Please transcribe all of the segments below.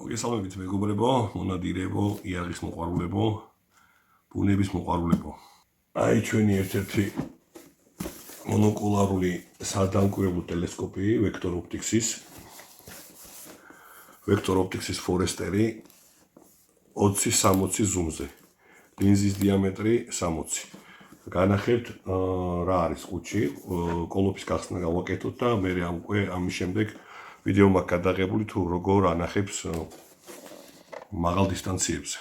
მოგესალმებით მეგობრებო, მონადირეებო, იარაღის მოყვარულებო, ბუნების მოყვარულებო. აი ჩვენი ერთ-ერთი მონოკულარული სადამკვირვებლო ტელესკოპი Vector Optics-ის Foresteri 20-60 ზუმზე. ლინზის დიამეტრი 60. განახებთ რა არის ყუთში, კოლოფის გახსნა გავაკეთოთ და მე ამის შემდეგ ვიდეო მაქვს გადაღებული თუ როგორ ანახებს მაღალ დისტანციებზე.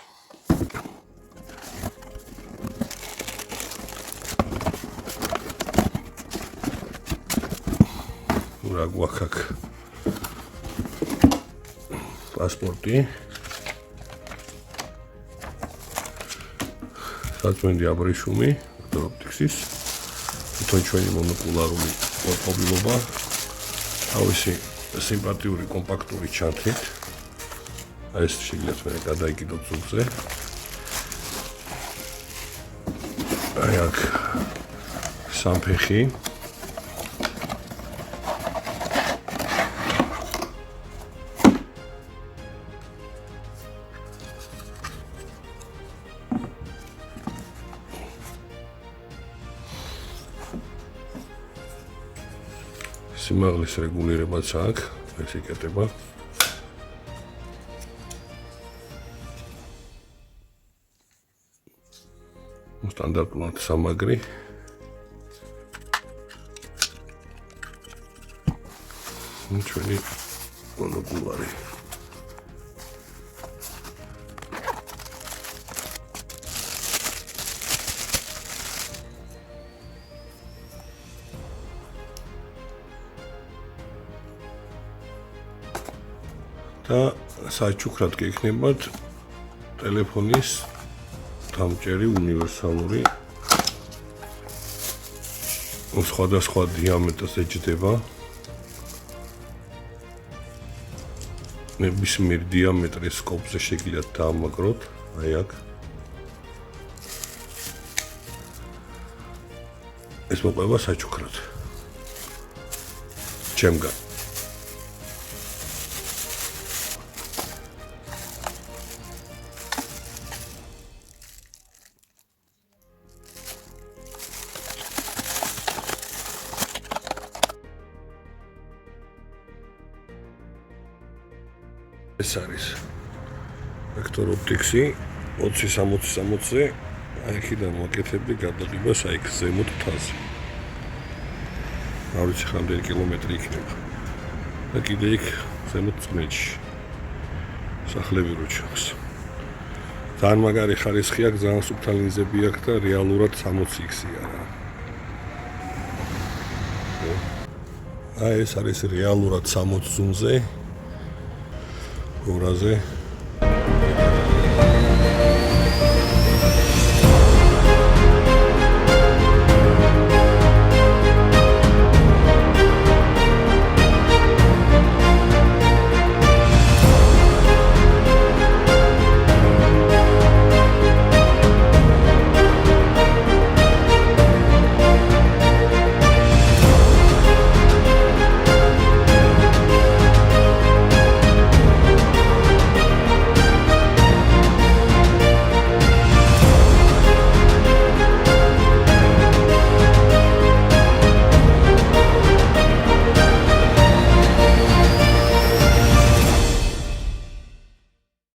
რა გვაქვს აქ? პასპორტი. საწმენდი აბრეშუმი Vector Optics-ის. თვითონ ჩვენი მონოკულარული მოწყობილობა. თავისი სიმპათიური კომპაქტური ჩანთით. აი ეს შეგიძლიათ მე გადაიკიდოთ ზურგზე. აი აქ სამფეხი. სიმაღლის რეგულირებაც აქვს, ეს იკეთება. სტანდარტულად სამაგრი. ჩვენი მონოკულარი. და საჩუქრად გექნებათ ტელეფონის დამჭერი უნივერსალური სხვადასხვა დიამეტრს ეჯდება ნებისმიერ დიამეტრის სკოპზე შეგიძლიათ დაამაგროთ აი აქ ეს მოყვება საჩუქრად ჩემგან ეს არის Vector Optics-ი 20-60-60-ზე აი აქედან ვაკეთებდი გადაღებას აი იქ ზემოთ მთაზე. არ ვიცი რამდენი კილომეტრი იქნება. და კიდე იქ ზემოთ წყნეთში. სახლები რო ჩანს. ძალიან მაგარი ხარისხი აქვს, ძალიან სუფთა ლინზები აქვს და რეალურად 60x-ია რა. აი ეს არის რეალურად 60 ზუმზე. გორაზე